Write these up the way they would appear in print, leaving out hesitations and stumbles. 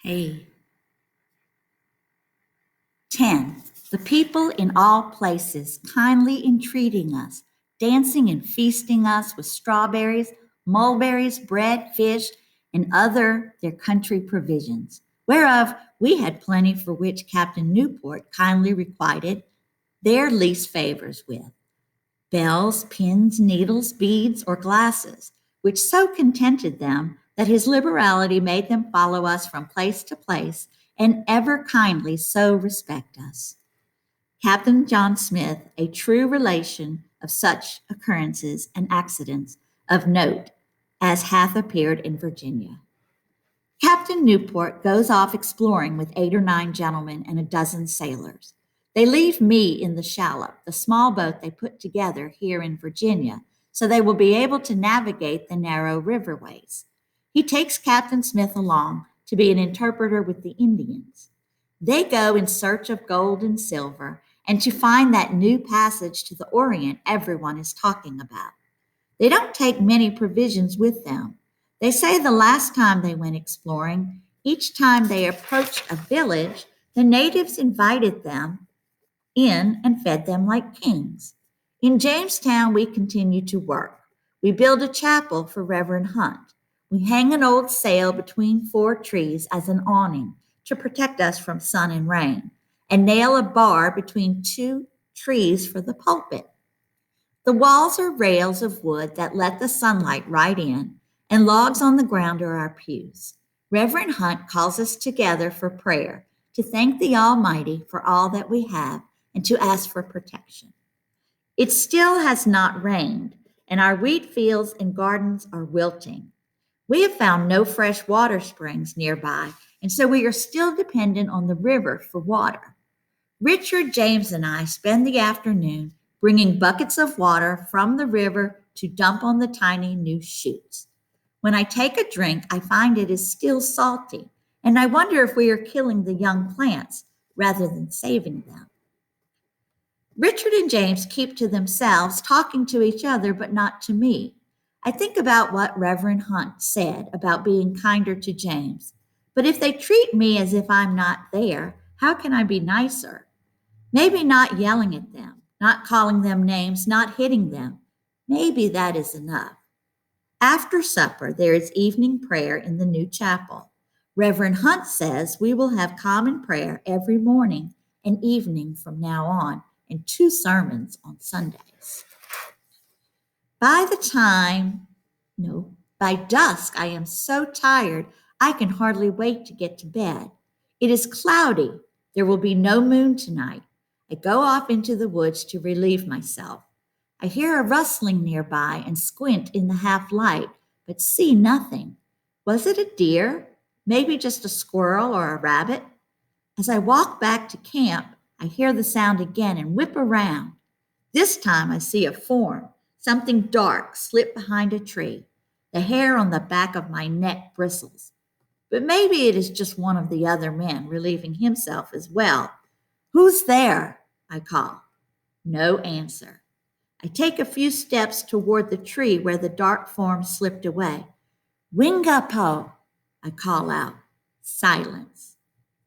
Hey. 10. The people in all places kindly entreating us, dancing and feasting us with strawberries, mulberries, bread, fish, and other their country provisions, whereof we had plenty, for which Captain Newport kindly requited their least favors with bells, pins, needles, beads, or glasses, which so contented them that his liberality made them follow us from place to place and ever kindly so respect us. Captain John Smith, a true relation of such occurrences and accidents of note as hath appeared in Virginia. Captain Newport goes off exploring with 8 or 9 gentlemen and a dozen sailors. They leave me in the shallop, the small boat they put together here in Virginia, so they will be able to navigate the narrow riverways. He takes Captain Smith along to be an interpreter with the Indians. They go in search of gold and silver and to find that new passage to the Orient everyone is talking about. They don't take many provisions with them. They say the last time they went exploring, each time they approached a village, the natives invited them in and fed them like kings. In Jamestown, we continue to work. We build a chapel for Reverend Hunt. We hang an old sail between 4 trees as an awning to protect us from sun and rain, and nail a bar between 2 trees for the pulpit. The walls are rails of wood that let the sunlight right in, and logs on the ground are our pews. Reverend Hunt calls us together for prayer, to thank the Almighty for all that we have, and to ask for protection. It still has not rained, and our wheat fields and gardens are wilting. We have found no fresh water springs nearby, and so we are still dependent on the river for water. Richard, James, and I spend the afternoon bringing buckets of water from the river to dump on the tiny new shoots. When I take a drink, I find it is still salty, and I wonder if we are killing the young plants rather than saving them. Richard and James keep to themselves, talking to each other, but not to me. I think about what Reverend Hunt said about being kinder to James. But if they treat me as if I'm not there, how can I be nicer? Maybe not yelling at them, not calling them names, not hitting them. Maybe that is enough. After supper, there is evening prayer in the new chapel. Reverend Hunt says we will have common prayer every morning and evening from now on, and 2 sermons on Sundays. By the time, no, by dusk, I am so tired I can hardly wait to get to bed. It is cloudy. There will be no moon tonight. I go off into the woods to relieve myself. I hear a rustling nearby and squint in the half light, but see nothing. Was it a deer? Maybe just a squirrel or a rabbit? As I walk back to camp, I hear the sound again and whip around. This time I see a form, something dark, slip behind a tree. The hair on the back of my neck bristles. But maybe it is just one of the other men relieving himself as well. Who's there? I call. No answer. I take a few steps toward the tree where the dark form slipped away. Wingapo, I call out. Silence.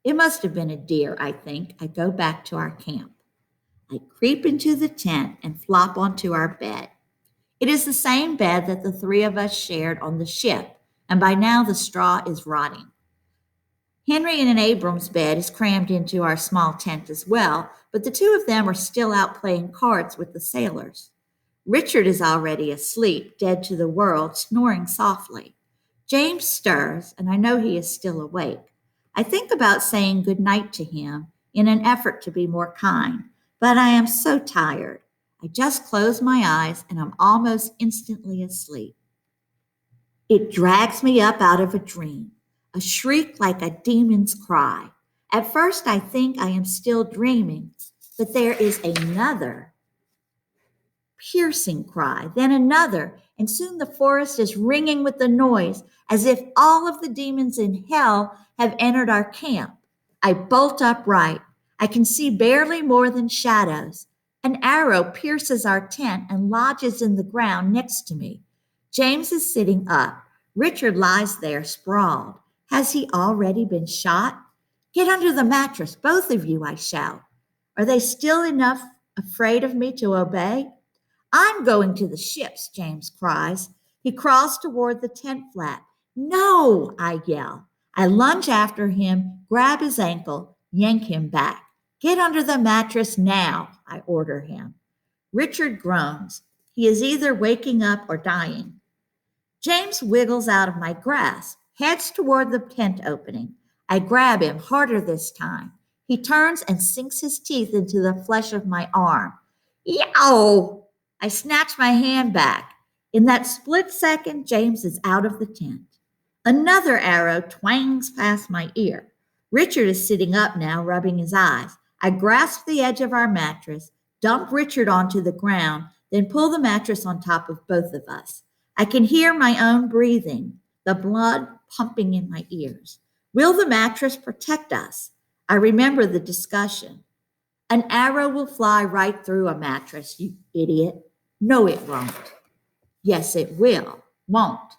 It must have been a deer, I think. I go back to our camp. I creep into the tent and flop onto our bed. It is the same bed that the 3 of us shared on the ship, and by now the straw is rotting. Henry and Abram's bed is crammed into our small tent as well, but the 2 of them are still out playing cards with the sailors. Richard is already asleep, dead to the world, snoring softly. James stirs, and I know he is still awake. I think about saying good night to him in an effort to be more kind, but I am so tired. I just close my eyes and I'm almost instantly asleep. It drags me up out of a dream, a shriek like a demon's cry. At first, I think I am still dreaming, but there is another piercing cry, then another, and soon the forest is ringing with the noise as if all of the demons in hell have entered our camp. I bolt upright. I can see barely more than shadows. An arrow pierces our tent and lodges in the ground next to me. James is sitting up. Richard lies there sprawled. Has he already been shot? Get under the mattress, both of you, I shout. Are they still enough afraid of me to obey? I'm going to the ships, James cries. He crawls toward the tent flap. No, I yell. I lunge after him, grab his ankle, yank him back. Get under the mattress now, I order him. Richard groans. He is either waking up or dying. James wiggles out of my grasp, heads toward the tent opening. I grab him harder this time. He turns and sinks his teeth into the flesh of my arm. Yow! I snatch my hand back. In that split second, James is out of the tent. Another arrow twangs past my ear. Richard is sitting up now, rubbing his eyes. I grasp the edge of our mattress, dump Richard onto the ground, then pull the mattress on top of both of us. I can hear my own breathing, the blood pumping in my ears. Will the mattress protect us? I remember the discussion. An arrow will fly right through a mattress, you idiot. No, it won't. Yes, it will. Won't.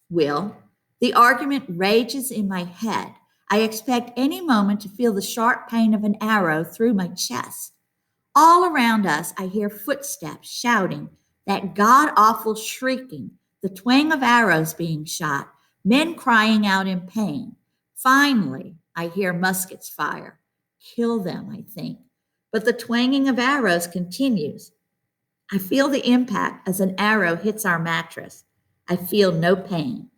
Will. The argument rages in my head. I expect any moment to feel the sharp pain of an arrow through my chest. All around us, I hear footsteps, shouting, that god-awful shrieking, the twang of arrows being shot, men crying out in pain. Finally, I hear muskets fire. Kill them, I think. But the twanging of arrows continues. I feel the impact as an arrow hits our mattress. I feel no pain.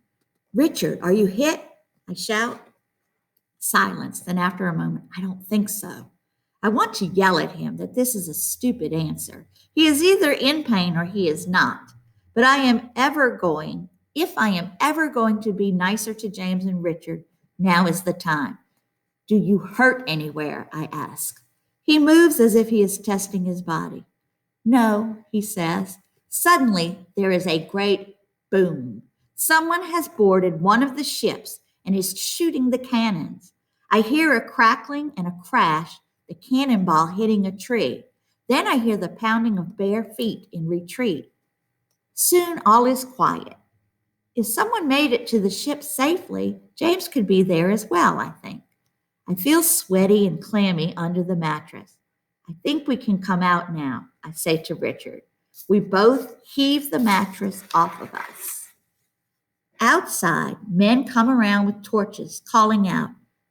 Richard, are you hit? I shout. Silence. Then after a moment, I don't think so. I want to yell at him that this is a stupid answer. He is either in pain or he is not. But if I am ever going to be nicer to James and Richard, now is the time. Do you hurt anywhere? I ask. He moves as if he is testing his body. No, he says. Suddenly, there is a great boom. Someone has boarded one of the ships and is shooting the cannons. I hear a crackling and a crash, the cannonball hitting a tree. Then I hear the pounding of bare feet in retreat. Soon all is quiet. If someone made it to the ship safely, James could be there as well, I think. I feel sweaty and clammy under the mattress. I think we can come out now, I say to Richard. We both heave the mattress off of us. Outside, men come around with torches, calling out,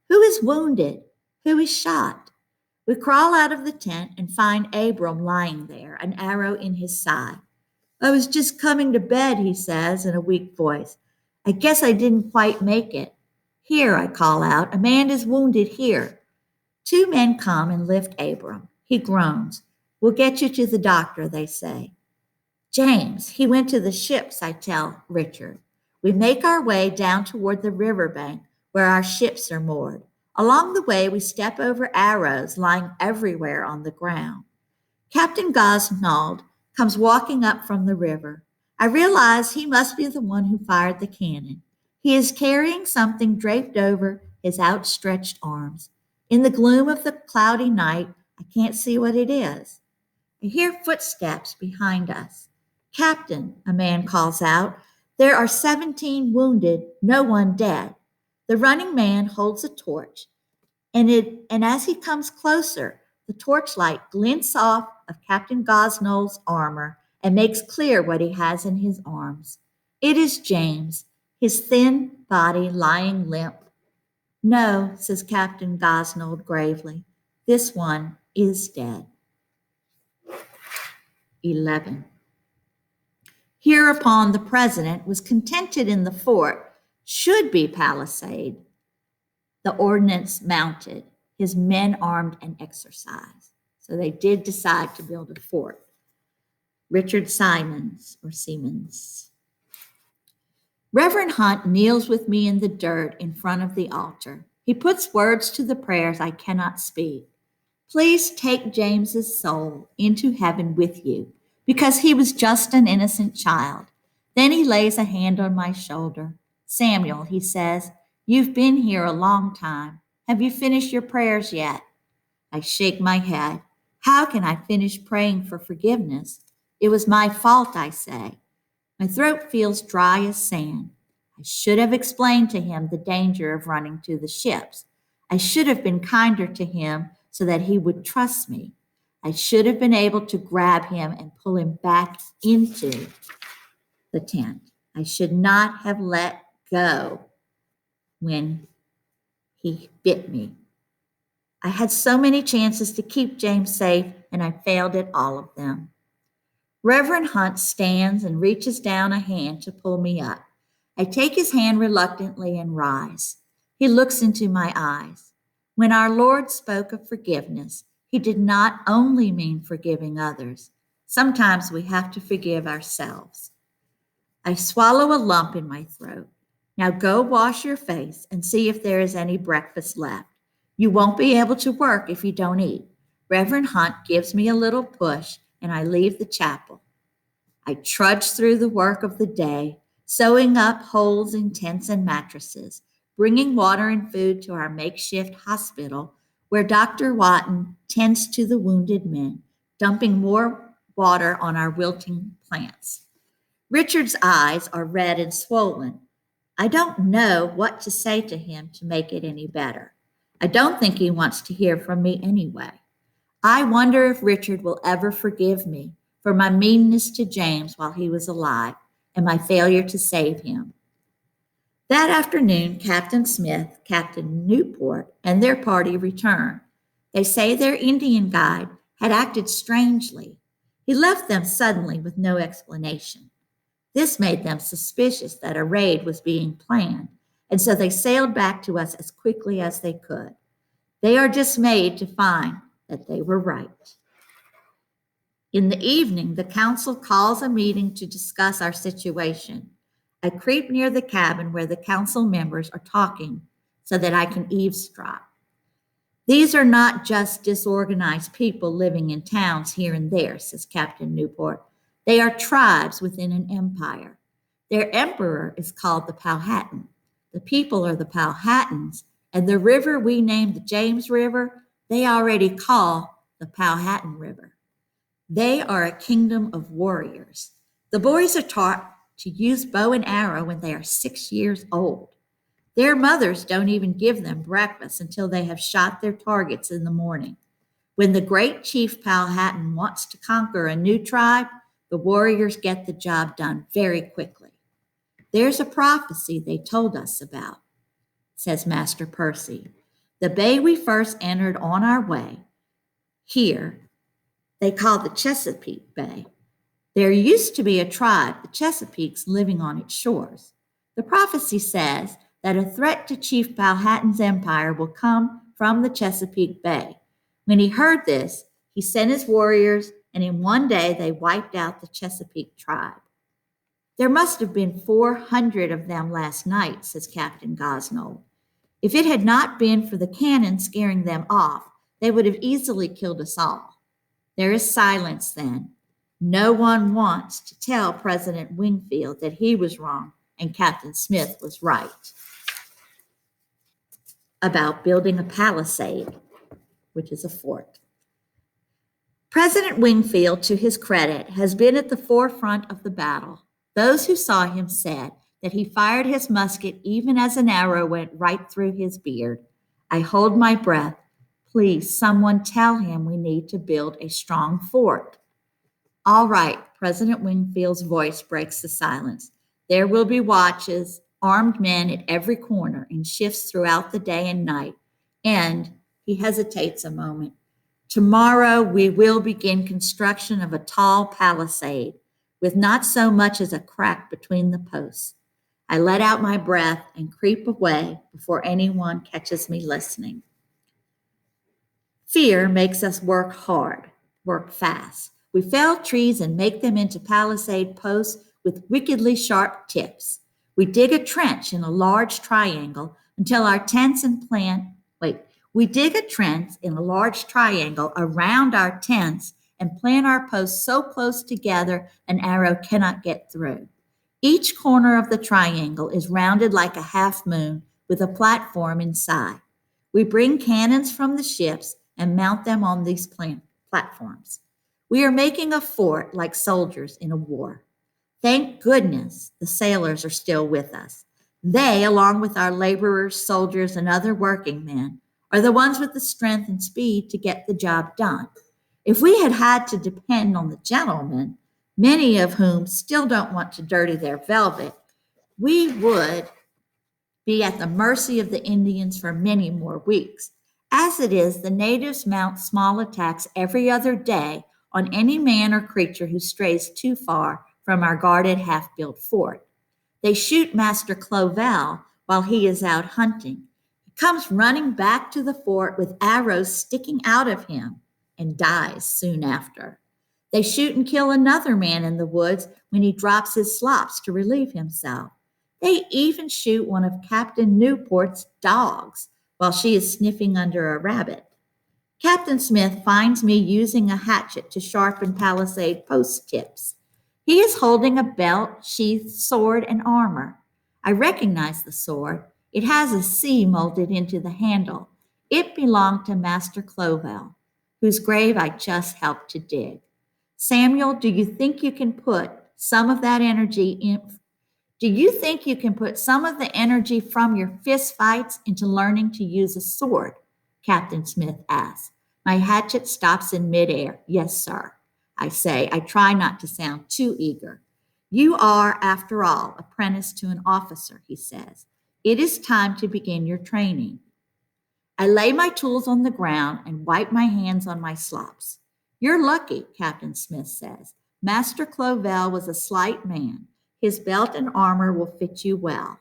"Who is wounded? Who is shot?" We crawl out of the tent and find Abram lying there, an arrow in his side. I was just coming to bed, he says in a weak voice. I guess I didn't quite make it. Here, I call out, a man is wounded here. Two men come and lift Abram. He groans. We'll get you to the doctor, they say. James, he went to the ships, I tell Richard. We make our way down toward the riverbank where our ships are moored. Along the way, we step over arrows lying everywhere on the ground. Captain Gosnold comes walking up from the river. I realize he must be the one who fired the cannon. He is carrying something draped over his outstretched arms. In the gloom of the cloudy night, I can't see what it is. I hear footsteps behind us. Captain, a man calls out, there are 17 wounded, no one dead. The running man holds a torch, and as he comes closer, the torchlight glints off of Captain Gosnold's armor and makes clear what he has in his arms. It is James, his thin body lying limp. No, says Captain Gosnold gravely, this one is dead. 11. Hereupon the president was contented in the fort, should be palisade, the ordnance mounted, his men armed and exercised. So they did decide to build a fort. Richard Siemens. Reverend Hunt kneels with me in the dirt in front of the altar. He puts words to the prayers I cannot speak. Please take James's soul into heaven with you, because he was just an innocent child. Then he lays a hand on my shoulder. Samuel, he says, you've been here a long time. Have you finished your prayers yet? I shake my head. How can I finish praying for forgiveness? It was my fault, I say. My throat feels dry as sand. I should have explained to him the danger of running to the ships. I should have been kinder to him so that he would trust me. I should have been able to grab him and pull him back into the tent. I should not have let go when he bit me. I had so many chances to keep James safe, and I failed at all of them. Reverend Hunt stands and reaches down a hand to pull me up. I take his hand reluctantly and rise. He looks into my eyes. When our Lord spoke of forgiveness, he did not only mean forgiving others. Sometimes we have to forgive ourselves. I swallow a lump in my throat. Now go wash your face and see if there is any breakfast left. You won't be able to work if you don't eat. Reverend Hunt gives me a little push, and I leave the chapel. I trudge through the work of the day, sewing up holes in tents and mattresses, bringing water and food to our makeshift hospital where Dr. Watton tends to the wounded men, dumping more water on our wilting plants. Richard's eyes are red and swollen. I don't know what to say to him to make it any better. I don't think he wants to hear from me anyway. I wonder if Richard will ever forgive me for my meanness to James while he was alive and my failure to save him. That afternoon, Captain Smith, Captain Newport, and their party return. They say their Indian guide had acted strangely. He left them suddenly with no explanation. This made them suspicious that a raid was being planned, and so they sailed back to us as quickly as they could. They are dismayed to find that they were right. In the evening, the council calls a meeting to discuss our situation. I creep near the cabin where the council members are talking so that I can eavesdrop. These are not just disorganized people living in towns here and there, says Captain Newport. They are tribes within an empire. Their emperor is called the Powhatan. The people are the Powhatans, and the river we named the James River, they already call the Powhatan River. They are a kingdom of warriors. The boys are taught to use bow and arrow when they are 6 years old. Their mothers don't even give them breakfast until they have shot their targets in the morning. When the great chief Powhatan wants to conquer a new tribe, the warriors get the job done very quickly. There's a prophecy they told us about, says Master Percy. The bay we first entered on our way, here, they call the Chesapeake Bay. There used to be a tribe, the Chesapeakes, living on its shores. The prophecy says that a threat to Chief Powhatan's empire will come from the Chesapeake Bay. When he heard this, he sent his warriors, and in one day they wiped out the Chesapeake tribe. There must have been 400 of them last night, says Captain Gosnold. If it had not been for the cannon scaring them off, they would have easily killed us all. There is silence then. No one wants to tell President Wingfield that he was wrong and Captain Smith was right about building a palisade, which is a fort. President Wingfield, to his credit, has been at the forefront of the battle. Those who saw him said that he fired his musket even as an arrow went right through his beard. I hold my breath. Please, someone tell him we need to build a strong fort. All right, President Wingfield's voice breaks the silence. There will be watches, armed men at every corner in shifts throughout the day and night. And he hesitates a moment. Tomorrow we will begin construction of a tall palisade with not so much as a crack between the posts. I let out my breath and creep away before anyone catches me listening. Fear makes us work hard, work fast. We fell trees and make them into palisade posts with wickedly sharp tips. We dig a trench in a large triangle until our tents and we dig a trench in a large triangle around our tents and plant our posts so close together an arrow cannot get through. Each corner of the triangle is rounded like a half moon with a platform inside. We bring cannons from the ships and mount them on these platforms. We are making a fort like soldiers in a war. Thank goodness the sailors are still with us. They, along with our laborers, soldiers, and other working men, are the ones with the strength and speed to get the job done. If we had had to depend on the gentlemen, many of whom still don't want to dirty their velvet, we would be at the mercy of the Indians for many more weeks. As it is, the natives mount small attacks every other day on any man or creature who strays too far from our guarded half-built fort. They shoot Master Clovel while he is out hunting. He comes running back to the fort with arrows sticking out of him and dies soon after. They shoot and kill another man in the woods when he drops his slops to relieve himself. They even shoot one of Captain Newport's dogs while she is sniffing under a rabbit. Captain Smith finds me using a hatchet to sharpen palisade post tips. He is holding a belt, sheathed sword, and armor. I recognize the sword. It has a C molded into the handle. It belonged to Master Clovel, whose grave I just helped to dig. Samuel, do you think you can put some of that energy in? Do you think you can put some of the energy from your fist fights into learning to use a sword? Captain Smith asks. My hatchet stops in midair. Yes, sir. I say. I try not to sound too eager. You are, after all, apprenticed to an officer, he says. It is time to begin your training. I lay my tools on the ground and wipe my hands on my slops. You're lucky, Captain Smith says. Master Clovel was a slight man. His belt and armor will fit you well,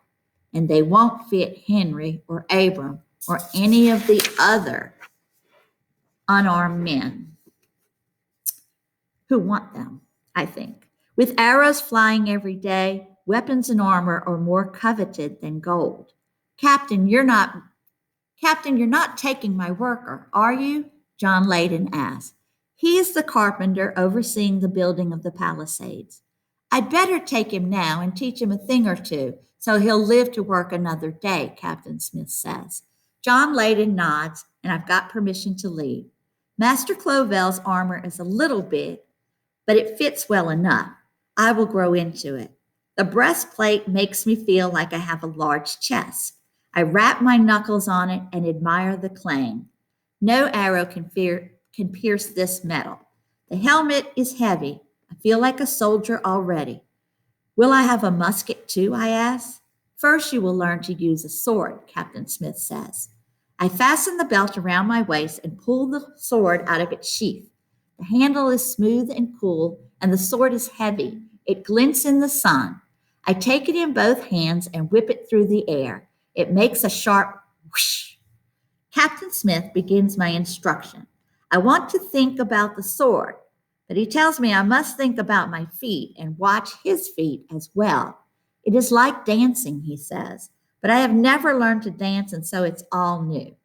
and they won't fit Henry or Abram or any of the other unarmed men who want them, I think. With arrows flying every day, weapons and armor are more coveted than gold. Captain, you're not taking my worker, are you? John Layden asked. He is the carpenter overseeing the building of the palisades. I'd better take him now and teach him a thing or two so he'll live to work another day, Captain Smith says. John Layden nods, and I've got permission to leave. Master Clovel's armor is a little big, but it fits well enough. I will grow into it. The breastplate makes me feel like I have a large chest. I rap my knuckles on it and admire the clang. No arrow can pierce this metal. The helmet is heavy. I feel like a soldier already. Will I have a musket too, I ask. First, you will learn to use a sword, Captain Smith says. I fasten the belt around my waist and pull the sword out of its sheath. The handle is smooth and cool, and the sword is heavy. It glints in the sun. I take it in both hands and whip it through the air. It makes a sharp whoosh. Captain Smith begins my instruction. I want to think about the sword, but he tells me I must think about my feet and watch his feet as well. It is like dancing, he says, but I have never learned to dance, and so it's all new.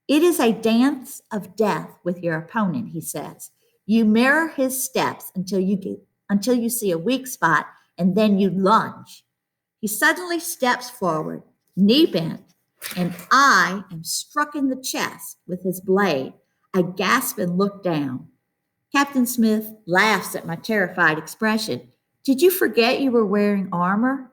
It is a dance of death with your opponent, he says. You mirror his steps until you see a weak spot, and then you lunge. He suddenly steps forward, knee bent, and I am struck in the chest with his blade. I gasp and look down. Captain Smith laughs at my terrified expression. Did you forget you were wearing armor?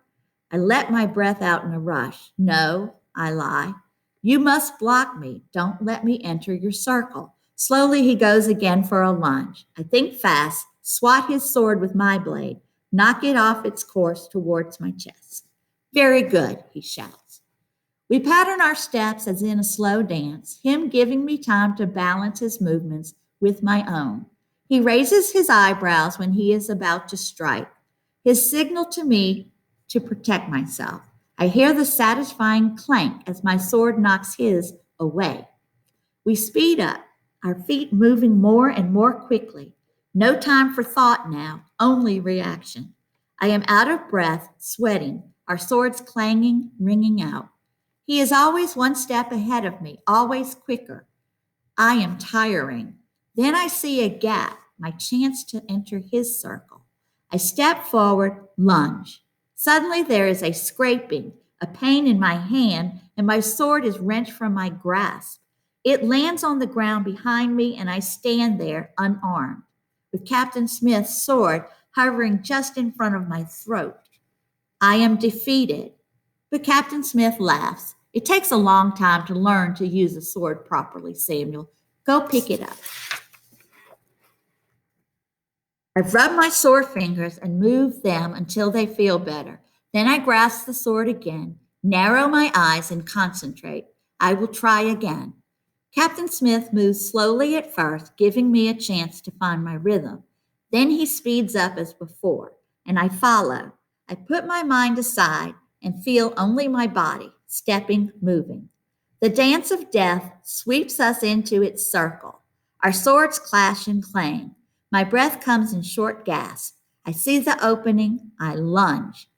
I let my breath out in a rush. No, I lie. You must block me. Don't let me enter your circle. Slowly he goes again for a lunge. I think fast, swat his sword with my blade, knock it off its course towards my chest. Very good, he shouts. We pattern our steps as in a slow dance, him giving me time to balance his movements with my own. He raises his eyebrows when he is about to strike, his signal to me to protect myself. I hear the satisfying clank as my sword knocks his away. We speed up, our feet moving more and more quickly. No time for thought now, only reaction. I am out of breath, sweating, our swords clanging, ringing out. He is always one step ahead of me, always quicker. I am tiring. Then I see a gap, my chance to enter his circle. I step forward, lunge. Suddenly there is a scraping, a pain in my hand, and my sword is wrenched from my grasp. It lands on the ground behind me, and I stand there unarmed, with Captain Smith's sword hovering just in front of my throat. I am defeated. But Captain Smith laughs. It takes a long time to learn to use a sword properly, Samuel. Go pick it up. I've rubbed my sore fingers and moved them until they feel better. Then I grasp the sword again, narrow my eyes, and concentrate. I will try again. Captain Smith moves slowly at first, giving me a chance to find my rhythm. Then he speeds up as before, and I follow. I put my mind aside and feel only my body, stepping, moving. The dance of death sweeps us into its circle. Our swords clash and clang. My breath comes in short gasps. I see the opening. I lunge.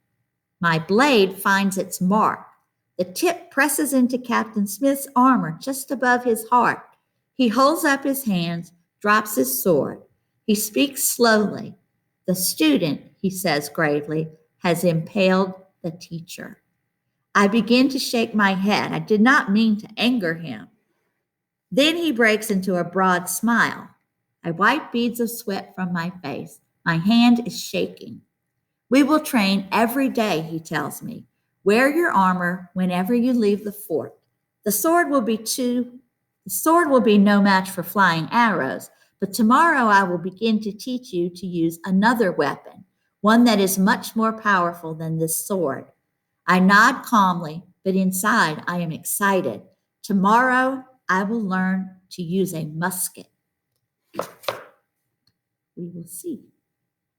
My blade finds its mark. The tip presses into Captain Smith's armor just above his heart. He holds up his hands, drops his sword. He speaks slowly. The student, he says gravely, has impaled the teacher. I begin to shake my head. I did not mean to anger him. Then he breaks into a broad smile. I wipe beads of sweat from my face. My hand is shaking. We will train every day, he tells me. Wear your armor whenever you leave the fort. The sword will be no match for flying arrows, but tomorrow I will begin to teach you to use another weapon, one that is much more powerful than this sword. I nod calmly, but inside I am excited. Tomorrow I will learn to use a musket. We will see.